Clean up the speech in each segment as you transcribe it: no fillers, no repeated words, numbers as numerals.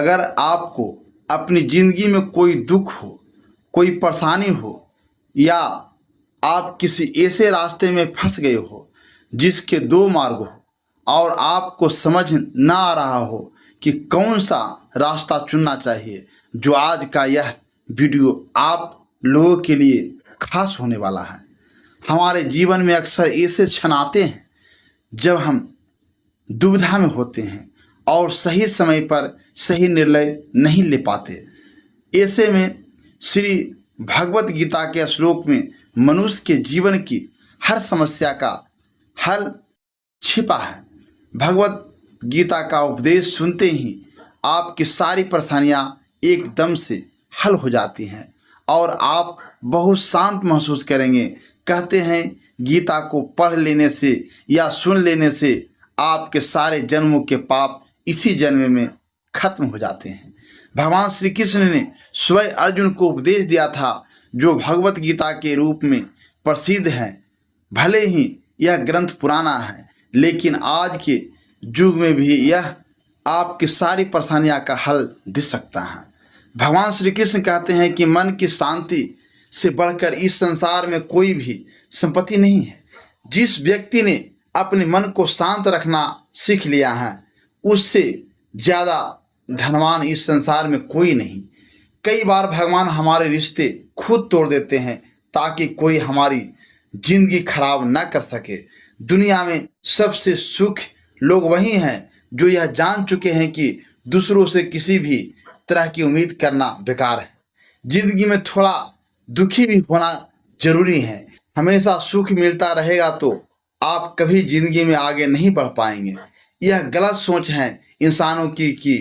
अगर आपको अपनी ज़िंदगी में कोई दुख हो, कोई परेशानी हो, या आप किसी ऐसे रास्ते में फंस गए हो जिसके दो मार्ग हो और आपको समझ ना आ रहा हो कि कौन सा रास्ता चुनना चाहिए, जो आज का यह वीडियो आप लोगों के लिए खास होने वाला है। हमारे जीवन में अक्सर ऐसे क्षण आते हैं जब हम दुविधा में होते हैं और सही समय पर सही निर्णय नहीं ले पाते। ऐसे में श्री भगवत गीता के श्लोक में मनुष्य के जीवन की हर समस्या का हल छिपा है। भगवत गीता का उपदेश सुनते ही आपकी सारी परेशानियां एकदम से हल हो जाती हैं और आप बहुत शांत महसूस करेंगे। कहते हैं गीता को पढ़ लेने से या सुन लेने से आपके सारे जन्मों के पाप इसी जन्म में खत्म हो जाते हैं। भगवान श्री कृष्ण ने स्वयं अर्जुन को उपदेश दिया था, जो भगवत गीता के रूप में प्रसिद्ध है। भले ही यह ग्रंथ पुराना है, लेकिन आज के युग में भी यह आपकी सारी परेशानियां का हल दे सकता है। भगवान श्री कृष्ण कहते हैं कि मन की शांति से बढ़कर इस संसार में कोई भी संपत्ति नहीं है। जिस व्यक्ति ने अपने मन को शांत रखना सीख लिया है, उससे ज़्यादा धनवान इस संसार में कोई नहीं। कई बार भगवान हमारे रिश्ते खुद तोड़ देते हैं ताकि कोई हमारी जिंदगी खराब न कर सके। दुनिया में सबसे सुख लोग वही हैं जो यह जान चुके हैं कि दूसरों से किसी भी तरह की उम्मीद करना बेकार है। जिंदगी में थोड़ा दुखी भी होना जरूरी है। हमेशा सुख मिलता रहेगा तो आप कभी जिंदगी में आगे नहीं बढ़ पाएंगे। यह गलत सोच है इंसानों की कि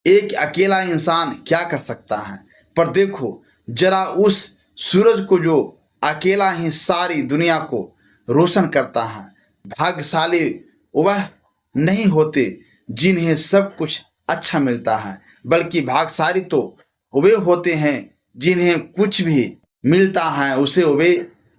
एक अकेला इंसान क्या कर सकता है। पर देखो जरा उस सूरज को जो अकेला ही सारी दुनिया को रोशन करता है। भाग्यशाली वह नहीं होते जिन्हें सब कुछ अच्छा मिलता है, बल्कि भाग्यशाली तो वे होते हैं जिन्हें कुछ भी मिलता है उसे वे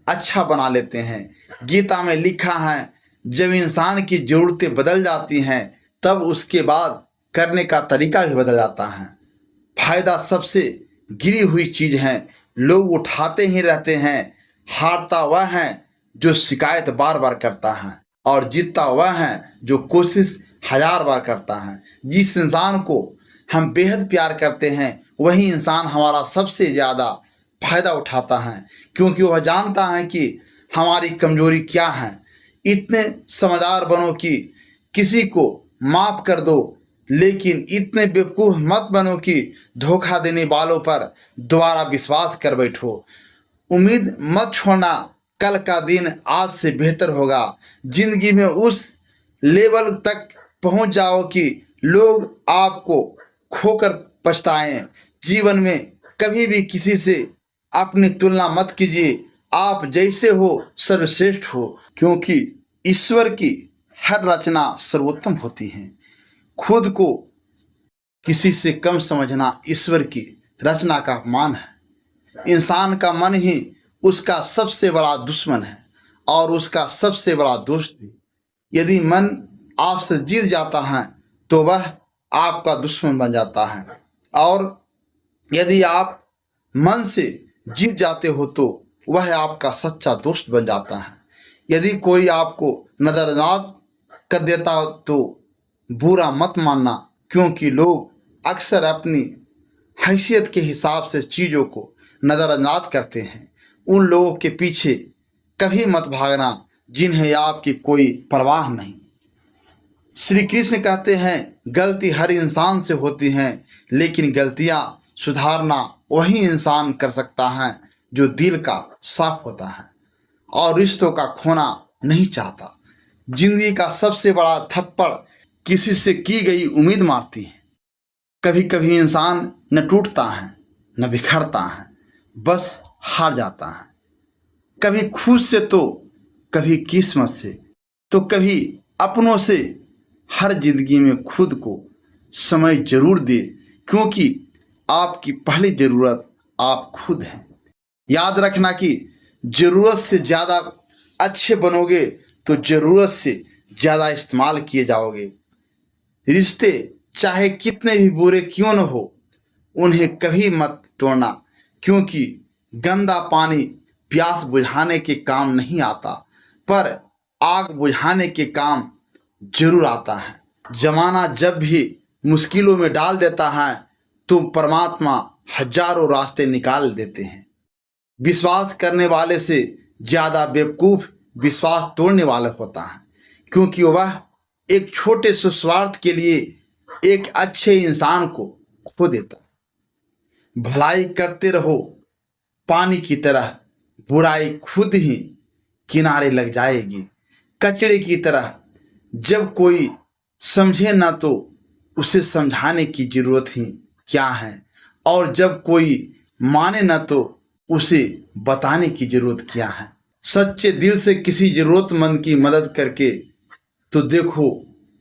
अच्छा बना लेते हैं। गीता में लिखा है, जब इंसान की ज़रूरतें बदल जाती हैं तब उसके बाद करने का तरीका भी बदल जाता है। फायदा सबसे गिरी हुई चीज़ है, लोग उठाते ही रहते हैं। हारता वह है जो शिकायत बार बार करता है और जीतता वह है जो कोशिश 1000 बार करता है। जिस इंसान को हम बेहद प्यार करते हैं वही इंसान हमारा सबसे ज़्यादा फायदा उठाता है, क्योंकि वह जानता है कि हमारी कमजोरी क्या है। इतने समझदार बनो कि किसी को माफ़ कर दो, लेकिन इतने बेवकूफ़ मत बनो कि धोखा देने वालों पर दोबारा विश्वास कर बैठो। उम्मीद मत छोड़ना, कल का दिन आज से बेहतर होगा। जिंदगी में उस लेवल तक पहुंच जाओ कि लोग आपको खोकर पछताएं। जीवन में कभी भी किसी से अपनी तुलना मत कीजिए। आप जैसे हो सर्वश्रेष्ठ हो, क्योंकि ईश्वर की हर रचना सर्वोत्तम होती है। खुद को किसी से कम समझना ईश्वर की रचना का अपमान है। इंसान का मन ही उसका सबसे बड़ा दुश्मन है और उसका सबसे बड़ा दोस्त भी। यदि मन आपसे जीत जाता है तो वह आपका दुश्मन बन जाता है, और यदि आप मन से जीत जाते हो तो वह आपका सच्चा दोस्त बन जाता है। यदि कोई आपको नज़रअंदाज कर देता हो तो बुरा मत मानना, क्योंकि लोग अक्सर अपनी हैसियत के हिसाब से चीज़ों को नज़रअंदाज करते हैं। उन लोगों के पीछे कभी मत भागना जिन्हें आपकी कोई परवाह नहीं। श्री कृष्ण कहते हैं, गलती हर इंसान से होती हैं, लेकिन गलतियां सुधारना वही इंसान कर सकता है जो दिल का साफ होता है और रिश्तों का खोना नहीं चाहता। जिंदगी का सबसे बड़ा थप्पड़ किसी से की गई उम्मीद मारती है। कभी कभी इंसान न टूटता है न बिखरता है, बस हार जाता है। कभी खुद से तो कभी किस्मत से तो कभी अपनों से। हर जिंदगी में खुद को समय जरूर दे, क्योंकि आपकी पहली ज़रूरत आप खुद हैं। याद रखना कि ज़रूरत से ज़्यादा अच्छे बनोगे तो ज़रूरत से ज़्यादा इस्तेमाल किए जाओगे। रिश्ते चाहे कितने भी बुरे क्यों न हो, उन्हें कभी मत तोड़ना, क्योंकि गंदा पानी प्यास बुझाने के काम नहीं आता, पर आग बुझाने के काम जरूर आता है। जमाना जब भी मुश्किलों में डाल देता है तो परमात्मा हजारों रास्ते निकाल देते हैं। विश्वास करने वाले से ज़्यादा बेवकूफ़ विश्वास तोड़ने वाला होता है, क्योंकि वह एक छोटे से स्वार्थ के लिए एक अच्छे इंसान को खो देता है। भलाई करते रहो पानी की तरह, बुराई खुद ही किनारे लग जाएगी। कचरे की तरह, जब कोई समझे ना तो उसे समझाने की ज़रूरत ही क्या है, और जब कोई माने ना तो उसे बताने की ज़रूरत क्या है। सच्चे दिल से किसी ज़रूरतमंद की मदद करके तो देखो,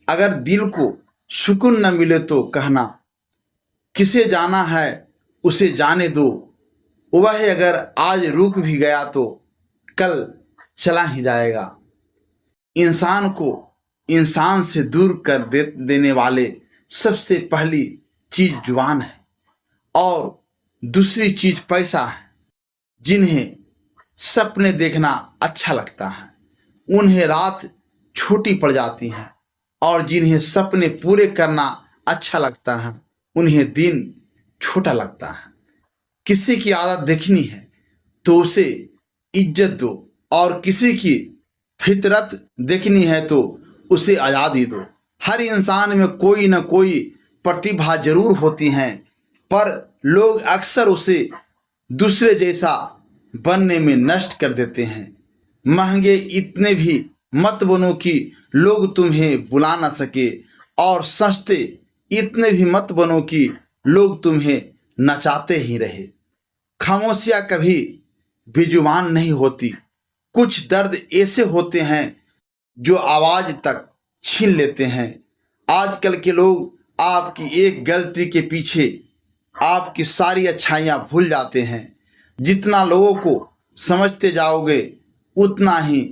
अगर दिल को सुकून न मिले तो कहना, किसे जाना है उसे जाने दो, वह अगर आज रुक भी गया तो कल चला ही जाएगा। इंसान को इंसान से दूर कर देने वाले सबसे पहली चीज़ जुबान है, और दूसरी चीज़ पैसा है। जिन्हें सपने देखना अच्छा लगता है उन्हें रात छोटी पड़ जाती है, और जिन्हें सपने पूरे करना अच्छा लगता है उन्हें दिन छोटा लगता है। किसी की आदत देखनी है तो उसे इज्जत दो, और किसी की फितरत देखनी है तो उसे आज़ादी दो। हर इंसान में कोई न कोई प्रतिभा जरूर होती है, पर लोग अक्सर उसे दूसरे जैसा बनने में नष्ट कर देते हैं। महंगे इतने भी मत बनो कि लोग तुम्हें बुला ना सके, और सस्ते इतने भी मत बनो कि लोग तुम्हें नचाते ही रहे। खामोशियाँ कभी बेजुबान नहीं होती। कुछ दर्द ऐसे होते हैं जो आवाज़ तक छीन लेते हैं। आजकल के लोग आपकी एक गलती के पीछे आपकी सारी अच्छाइयाँ भूल जाते हैं। जितना लोगों को समझते जाओगे उतना ही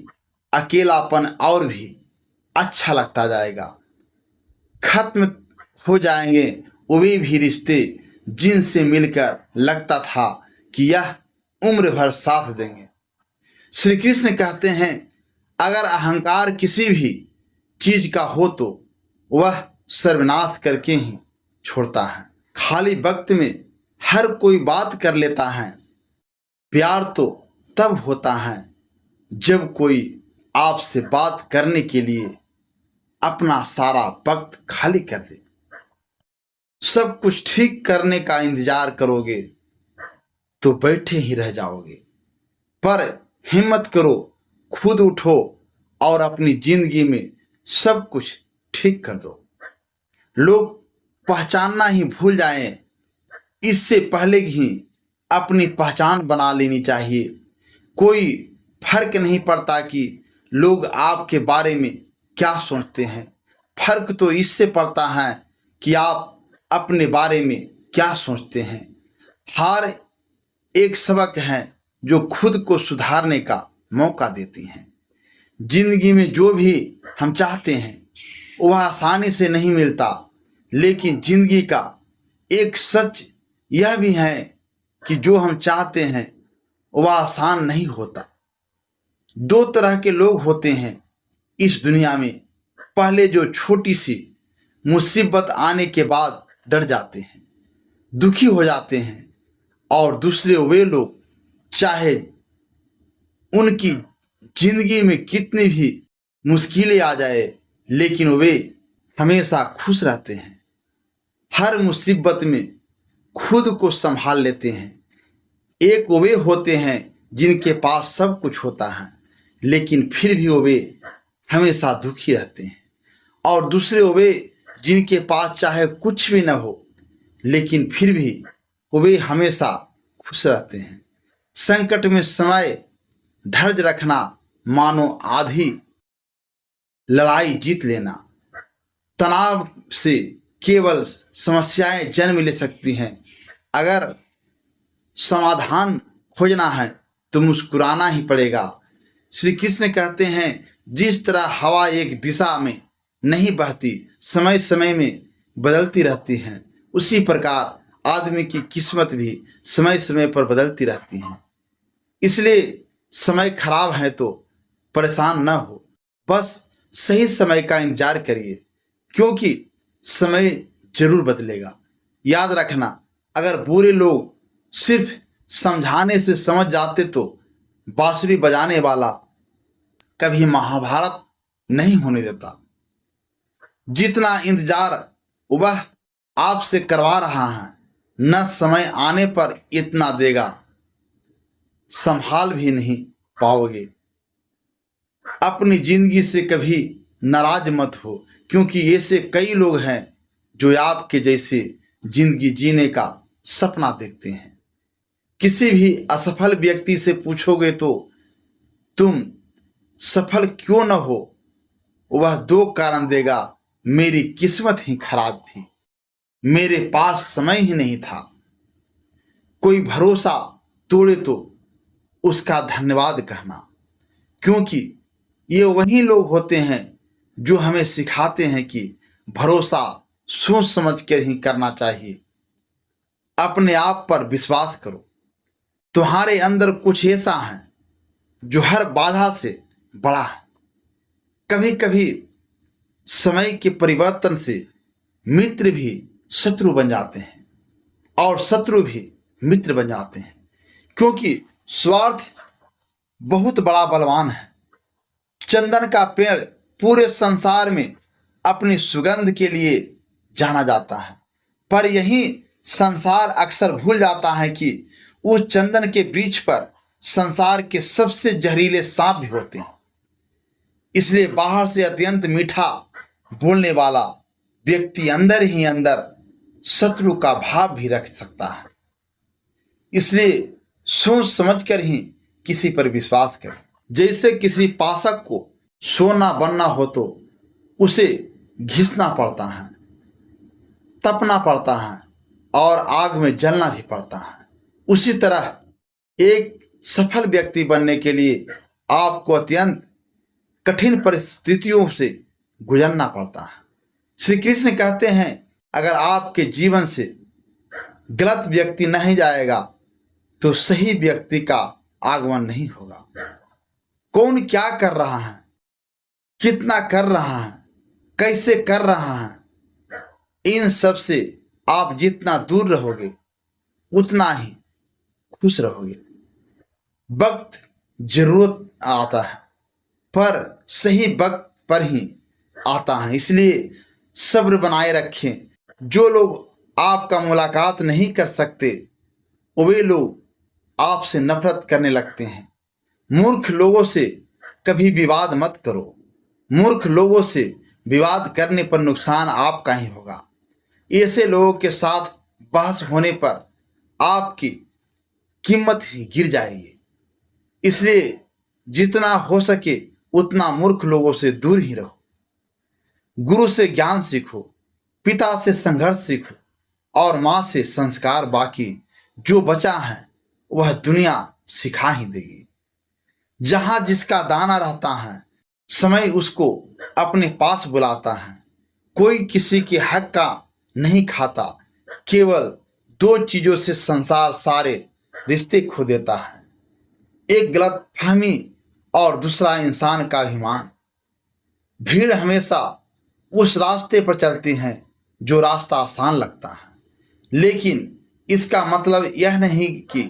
अकेलापन और भी अच्छा लगता जाएगा। खत्म हो जाएंगे वे भी रिश्ते जिनसे मिलकर लगता था कि यह उम्र भर साथ देंगे। श्री कृष्ण कहते हैं, अगर अहंकार किसी भी चीज का हो तो वह सर्वनाश करके ही छोड़ता है। खाली वक्त में हर कोई बात कर लेता है। प्यार तो तब होता है जब कोई आपसे बात करने के लिए अपना सारा वक्त खाली कर दे। सब कुछ ठीक करने का इंतजार करोगे तो बैठे ही रह जाओगे। पर हिम्मत करो, खुद उठो और अपनी जिंदगी में सब कुछ ठीक कर दो। लोग पहचानना ही भूल जाएं, इससे पहले ही अपनी पहचान बना लेनी चाहिए। कोई फर्क नहीं पड़ता कि लोग आपके बारे में क्या सोचते हैं, फर्क तो इससे पड़ता है कि आप अपने बारे में क्या सोचते हैं। हार एक सबक है जो खुद को सुधारने का मौका देती हैं। जिंदगी में जो भी हम चाहते हैं वह आसानी से नहीं मिलता, लेकिन जिंदगी का एक सच यह भी है कि जो हम चाहते हैं वह आसान नहीं होता। दो तरह के लोग होते हैं इस दुनिया में। पहले जो छोटी सी मुसीबत आने के बाद डर जाते हैं, दुखी हो जाते हैं, और दूसरे वे लोग चाहे उनकी जिंदगी में कितनी भी मुश्किलें आ जाए लेकिन वे हमेशा खुश रहते हैं। हर मुसीबत में खुद को संभाल लेते हैं। एक वे होते हैं जिनके पास सब कुछ होता है लेकिन फिर भी वे हमेशा दुखी रहते हैं, और दूसरे वे जिनके पास चाहे कुछ भी न हो लेकिन फिर भी वे हमेशा खुश रहते हैं। संकट में समय धैर्य रखना मानो आधी लड़ाई जीत लेना। तनाव से केवल समस्याएं जन्म ले सकती हैं। अगर समाधान खोजना है तो मुस्कुराना ही पड़ेगा। श्री कृष्ण कहते हैं, जिस तरह हवा एक दिशा में नहीं बहती, समय समय में बदलती रहती हैं, उसी प्रकार आदमी की किस्मत भी समय समय पर बदलती रहती है। इसलिए समय खराब है तो परेशान न हो, बस सही समय का इंतजार करिए, क्योंकि समय जरूर बदलेगा। याद रखना, अगर बुरे लोग सिर्फ समझाने से समझ जाते तो बांसुरी बजाने वाला कभी महाभारत नहीं होने देता। जितना इंतजार वह आपसे करवा रहा है, न समय आने पर इतना देगा, संभाल भी नहीं पाओगे। अपनी जिंदगी से कभी नाराज मत हो, क्योंकि ऐसे कई लोग हैं जो आपके जैसे जिंदगी जीने का सपना देखते हैं। किसी भी असफल व्यक्ति से पूछोगे तो तुम सफल क्यों न हो, वह दो कारण देगा, मेरी किस्मत ही खराब थी, मेरे पास समय ही नहीं था। कोई भरोसा तोड़े तो उसका धन्यवाद कहना, क्योंकि ये वही लोग होते हैं जो हमें सिखाते हैं कि भरोसा सोच समझ कर ही करना चाहिए। अपने आप पर विश्वास करो। तुम्हारे अंदर कुछ ऐसा है जो हर बाधा से बड़ा है। कभी कभी समय के परिवर्तन से मित्र भी शत्रु बन जाते हैं और शत्रु भी मित्र बन जाते हैं, क्योंकि स्वार्थ बहुत बड़ा बलवान है। चंदन का पेड़ पूरे संसार में अपनी सुगंध के लिए जाना जाता है, पर यही संसार अक्सर भूल जाता है कि उस चंदन के वृक्ष पर संसार के सबसे जहरीले सांप भी होते हैं। इसलिए बाहर से अत्यंत मीठा बोलने वाला व्यक्ति अंदर ही अंदर शत्रु का भाव भी रख सकता है। इसलिए सोच समझकर ही किसी पर विश्वास करें। जैसे किसी पाशक को सोना बनना हो तो उसे घिसना पड़ता है, तपना पड़ता है और आग में जलना भी पड़ता है। उसी तरह एक सफल व्यक्ति बनने के लिए आपको अत्यंत कठिन परिस्थितियों से गुजरना पड़ता है। श्री कृष्ण कहते हैं, अगर आपके जीवन से गलत व्यक्ति नहीं जाएगा तो सही व्यक्ति का आगमन नहीं होगा। कौन क्या कर रहा है, कितना कर रहा है, कैसे कर रहा है, इन सब से आप जितना दूर रहोगे उतना ही खुश रहोगे। वक्त जरूरत आता है, पर सही वक्त पर ही आता है। इसलिए सब्र बनाए रखें। जो लोग आपका मुलाकात नहीं कर सकते वे लोग आपसे नफरत करने लगते हैं। मूर्ख लोगों से कभी विवाद मत करो। मूर्ख लोगों से विवाद करने पर नुकसान आपका ही होगा। ऐसे लोगों के साथ बहस होने पर आपकी कीमत ही गिर जाएगी। इसलिए जितना हो सके उतना मूर्ख लोगों से दूर ही रहो। गुरु से ज्ञान सीखो, पिता से संघर्ष सीखो और माँ से संस्कार। बाकी जो बचा है वह दुनिया सिखा ही देगी। जहां जिसका दाना रहता है, समय उसको अपने पास बुलाता है। कोई किसी के हक का नहीं खाता। केवल दो चीजों से संसार सारे रिश्ते खो देता है, एक गलत फहमी और दूसरा इंसान का अभिमान। भीड़ हमेशा उस रास्ते पर चलती है जो रास्ता आसान लगता है, लेकिन इसका मतलब यह नहीं कि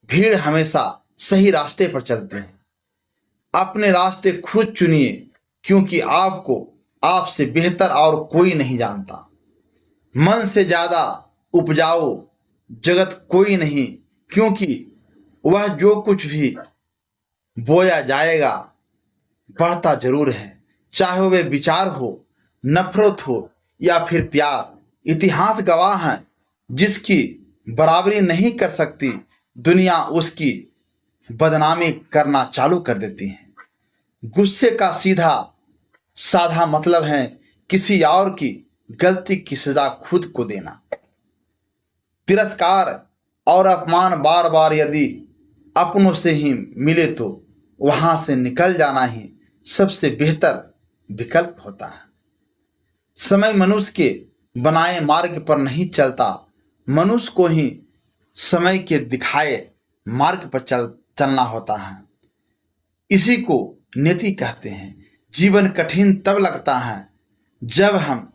भीड़ हमेशा सही रास्ते पर चलते हैं। अपने रास्ते खुद चुनिए, क्योंकि आपको आपसे बेहतर और कोई नहीं जानता। मन से ज्यादा उपजाऊ जगत कोई नहीं, क्योंकि वह जो कुछ भी बोया जाएगा बढ़ता जरूर है, चाहे वह विचार हो, नफरत हो या फिर प्यार। इतिहास गवाह है, जिसकी बराबरी नहीं कर सकती दुनिया उसकी बदनामी करना चालू कर देती है। गुस्से का सीधा साधा मतलब है किसी और की गलती की सजा खुद को देना। तिरस्कार और अपमान बार बार यदि अपनों से ही मिले तो वहां से निकल जाना ही सबसे बेहतर विकल्प होता है। समय मनुष्य के बनाए मार्ग पर नहीं चलता, मनुष्य को ही समय के दिखाए मार्ग पर चलना होता है। इसी को नीति कहते हैं। जीवन कठिन तब लगता है जब हम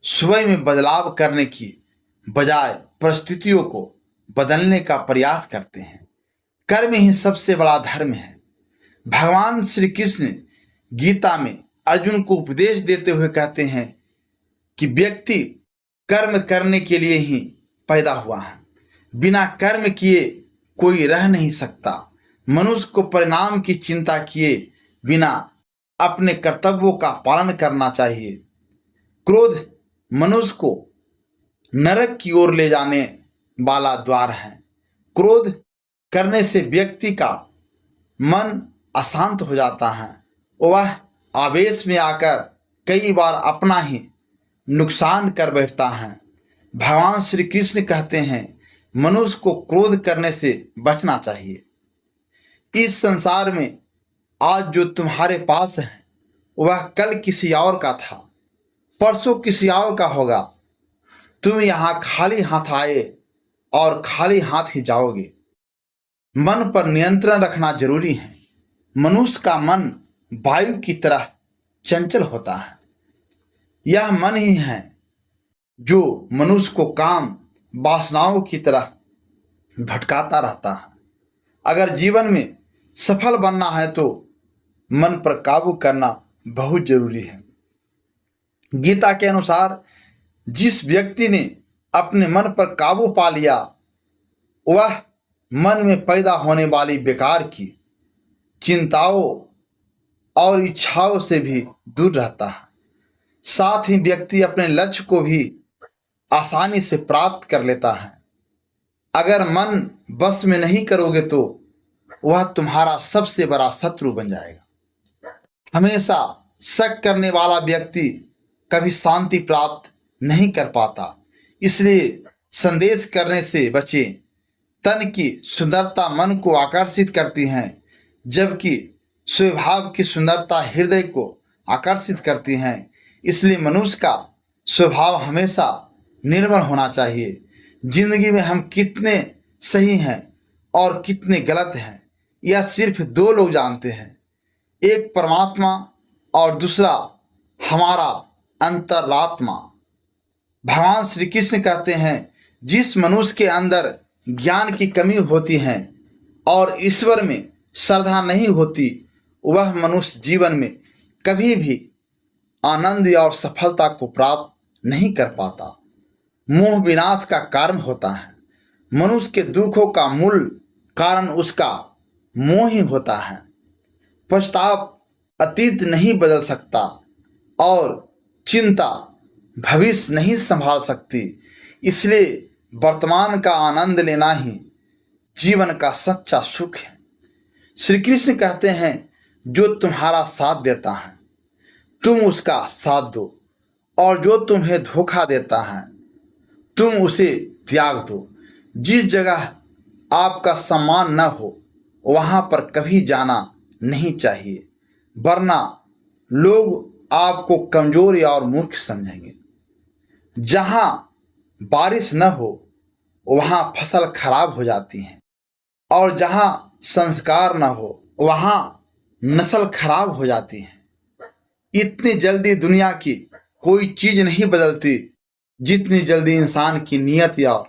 स्वयं में बदलाव करने की बजाय परिस्थितियों को बदलने का प्रयास करते हैं। कर्म ही सबसे बड़ा धर्म है। भगवान श्री कृष्ण गीता में अर्जुन को उपदेश देते हुए कहते हैं कि व्यक्ति कर्म करने के लिए ही पैदा हुआ है, बिना कर्म किए कोई रह नहीं सकता। मनुष्य को परिणाम की चिंता किए बिना अपने कर्तव्यों का पालन करना चाहिए। क्रोध मनुष्य को नरक की ओर ले जाने वाला द्वार है। क्रोध करने से व्यक्ति का मन अशांत हो जाता है। वह आवेश में आकर कई बार अपना ही नुकसान कर बैठता है। भगवान श्री कृष्ण कहते हैं मनुष्य को क्रोध करने से बचना चाहिए। इस संसार में आज जो तुम्हारे पास है वह कल किसी और का था, परसों किसी और का होगा। तुम यहाँ खाली हाथ आए और खाली हाथ ही जाओगे। मन पर नियंत्रण रखना जरूरी है। मनुष्य का मन वायु की तरह चंचल होता है। यह मन ही है जो मनुष्य को काम वासनाओं की तरह भटकाता रहता है। अगर जीवन में सफल बनना है तो मन पर काबू करना बहुत जरूरी है। गीता के अनुसार जिस व्यक्ति ने अपने मन पर काबू पा लिया वह मन में पैदा होने वाली बेकार की चिंताओं और इच्छाओं से भी दूर रहता है। साथ ही व्यक्ति अपने लक्ष्य को भी आसानी से प्राप्त कर लेता है। अगर मन बस में नहीं करोगे तो वह तुम्हारा सबसे बड़ा शत्रु बन जाएगा। हमेशा शक करने वाला व्यक्ति कभी शांति प्राप्त नहीं कर पाता। इसलिए संदेश करने से बचें। तन की सुंदरता मन को आकर्षित करती है, जबकि स्वभाव की सुंदरता हृदय को आकर्षित करती है। इसलिए मनुष्य का स्वभाव हमेशा निर्मल होना चाहिए। जिंदगी में हम कितने सही हैं और कितने गलत हैं यह सिर्फ दो लोग जानते हैं, एक परमात्मा और दूसरा हमारा अंतरात्मा। भगवान श्री कृष्ण कहते हैं जिस मनुष्य के अंदर ज्ञान की कमी होती है और ईश्वर में श्रद्धा नहीं होती वह मनुष्य जीवन में कभी भी आनंद और सफलता को प्राप्त नहीं कर पाता। मोह विनाश का कारण होता है। मनुष्य के दुखों का मूल कारण उसका मोह ही होता है। पश्चाताप अतीत नहीं बदल सकता और चिंता भविष्य नहीं संभाल सकती। इसलिए वर्तमान का आनंद लेना ही जीवन का सच्चा सुख है। श्री कृष्ण कहते हैं जो तुम्हारा साथ देता है तुम उसका साथ दो, और जो तुम्हें धोखा देता है तुम उसे त्याग दो। जिस जगह आपका सम्मान न हो वहाँ पर कभी जाना नहीं चाहिए, वरना लोग आपको कमजोर और मूर्ख समझेंगे। जहाँ बारिश न हो वहाँ फसल खराब हो जाती है, और जहाँ संस्कार न हो वहाँ नस्ल खराब हो जाती है। इतनी जल्दी दुनिया की कोई चीज़ नहीं बदलती जितनी जल्दी इंसान की नीयत या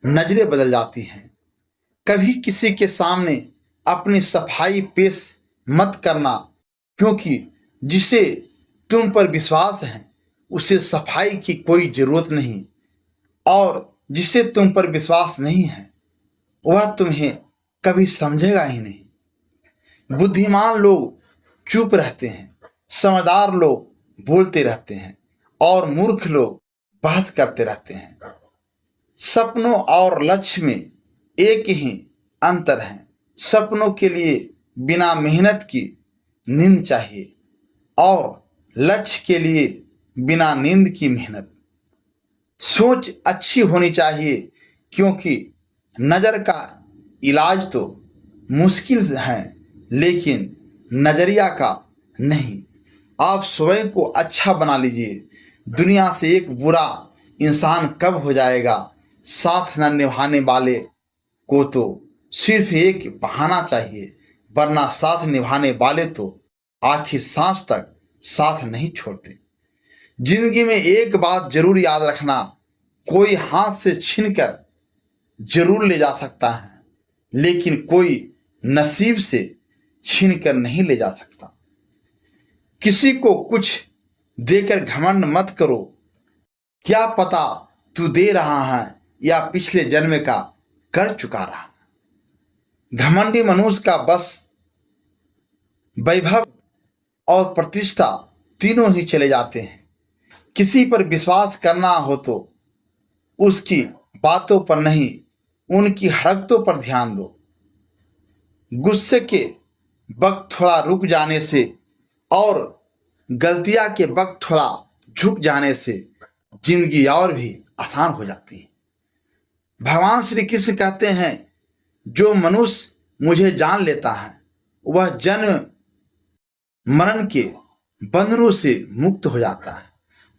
नजरें बदल जाती हैं। कभी किसी के सामने अपनी सफाई पेश मत करना, क्योंकि जिसे तुम पर विश्वास है उसे सफाई की कोई ज़रूरत नहीं, और जिसे तुम पर विश्वास नहीं है वह तुम्हें कभी समझेगा ही नहीं। बुद्धिमान लोग चुप रहते हैं, समझदार लोग बोलते रहते हैं और मूर्ख लोग बहस करते रहते हैं। सपनों और लक्ष्य में एक ही अंतर है। सपनों के लिए बिना मेहनत की नींद चाहिए और लक्ष्य के लिए बिना नींद की मेहनत। सोच अच्छी होनी चाहिए, क्योंकि नज़र का इलाज तो मुश्किल है लेकिन नज़रिया का नहीं। आप स्वयं को अच्छा बना लीजिए। दुनिया से एक बुरा इंसान कब हो जाएगा। साथ न निभाने वाले को तो सिर्फ एक बहाना चाहिए, वरना साथ निभाने वाले तो आखिर सांस तक साथ नहीं छोड़ते। जिंदगी में एक बात जरूर याद रखना, कोई हाथ से छीनकर जरूर ले जा सकता है, लेकिन कोई नसीब से छीनकर नहीं ले जा सकता। किसी को कुछ देकर घमंड मत करो, क्या पता तू दे रहा है या पिछले जन्म का कर चुका रहा। घमंडी मनुष्य का बस वैभव और प्रतिष्ठा तीनों ही चले जाते हैं। किसी पर विश्वास करना हो तो उसकी बातों पर नहीं, उनकी हरकतों पर ध्यान दो। गुस्से के वक्त थोड़ा रुक जाने से और गलतियां के वक्त थोड़ा झुक जाने से जिंदगी और भी आसान हो जाती है। भगवान श्री कृष्ण कहते हैं, जो मनुष्य मुझे जान लेता है वह जन्म मरण के बंधनों से मुक्त हो जाता है।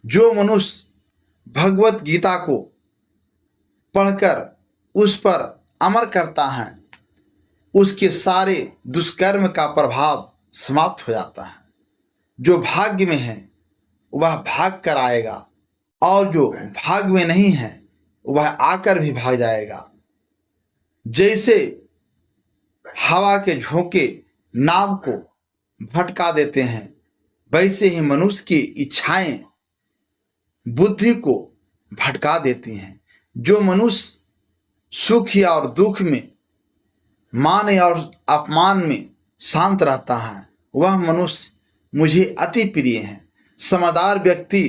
जो मनुष्य भगवत गीता को पढ़कर उस पर अमल करता है उसके सारे दुष्कर्म का प्रभाव समाप्त हो जाता है। जो भाग्य में है वह भाग कर आएगा और जो भाग्य में नहीं है वह आकर भी भाग जाएगा। जैसे हवा के झोंके नाव को भटका देते हैं, वैसे ही मनुष्य की इच्छाएं बुद्धि को भटका देती हैं। जो मनुष्य सुख या और दुख में, मान और अपमान में शांत रहता है वह मनुष्य मुझे अति प्रिय है। समझदार व्यक्ति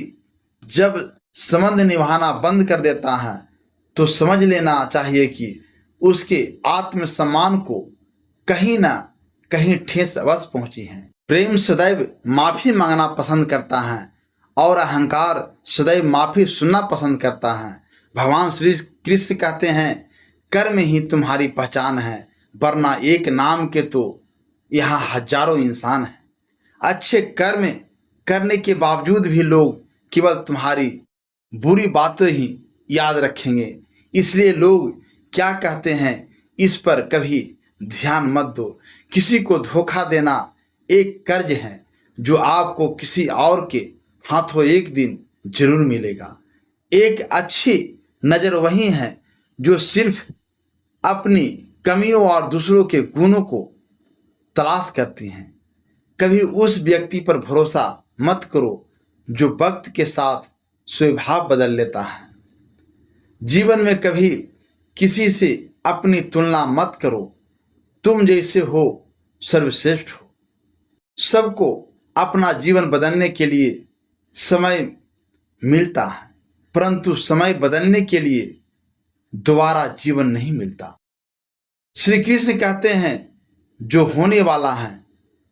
जब संबंध निभाना बंद कर देता है तो समझ लेना चाहिए कि उसके आत्मसम्मान को कहीं ना कहीं ठेस अवश्य पहुंची है। प्रेम सदैव माफी मांगना पसंद करता है और अहंकार सदैव माफी सुनना पसंद करता है। भगवान श्री कृष्ण कहते हैं, कर्म ही तुम्हारी पहचान है, वरना एक नाम के तो यहाँ हजारों इंसान हैं। अच्छे कर्म करने के बावजूद भी लोग केवल तुम्हारी बुरी बातें ही याद रखेंगे। इसलिए लोग क्या कहते हैं इस पर कभी ध्यान मत दो। किसी को धोखा देना एक कर्ज है जो आपको किसी और के हाथों एक दिन जरूर मिलेगा। एक अच्छी नज़र वही है जो सिर्फ अपनी कमियों और दूसरों के गुणों को तलाश करती हैं। कभी उस व्यक्ति पर भरोसा मत करो जो वक्त के साथ स्वभाव बदल लेता है। जीवन में कभी किसी से अपनी तुलना मत करो, तुम जैसे हो सर्वश्रेष्ठ हो। सबको अपना जीवन बदलने के लिए समय मिलता है, परंतु समय बदलने के लिए दोबारा जीवन नहीं मिलता। श्री कृष्ण कहते हैं, जो होने वाला है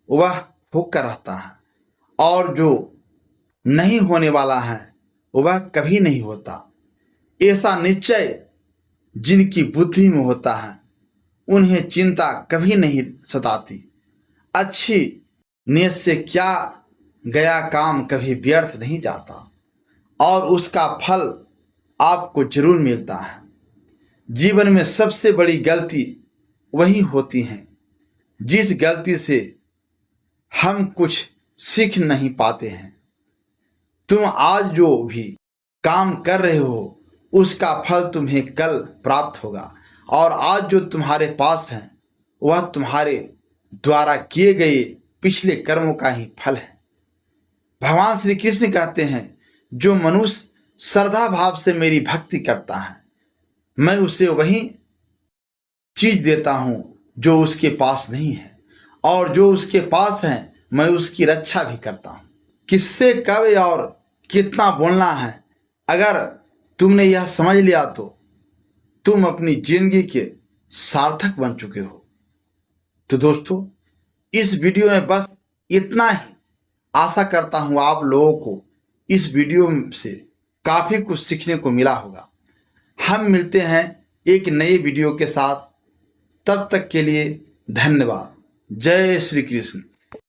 वह होकर रहता है और जो नहीं होने वाला है वह कभी नहीं होता। ऐसा निश्चय जिनकी बुद्धि में होता है उन्हें चिंता कभी नहीं सताती। अच्छी नीयत से क्या गया काम कभी व्यर्थ नहीं जाता और उसका फल आपको जरूर मिलता है। जीवन में सबसे बड़ी गलती वही होती है जिस गलती से हम कुछ सीख नहीं पाते हैं। तुम आज जो भी काम कर रहे हो उसका फल तुम्हें कल प्राप्त होगा और आज जो तुम्हारे पास है वह तुम्हारे द्वारा किए गए पिछले कर्मों का ही फल है। भगवान श्री कृष्ण कहते हैं, जो मनुष्य श्रद्धा भाव से मेरी भक्ति करता है मैं उसे वही चीज देता हूं जो उसके पास नहीं है और जो उसके पास है मैं उसकी रक्षा भी करता हूं। किससे कब और कितना बोलना है, अगर तुमने यह समझ लिया तो तुम अपनी जिंदगी के सार्थक बन चुके हो। तो दोस्तों, इस वीडियो में बस इतना ही। आशा करता हूं आप लोगों को इस वीडियो से काफ़ी कुछ सीखने को मिला होगा। हम मिलते हैं एक नए वीडियो के साथ, तब तक के लिए धन्यवाद। जय श्री कृष्ण।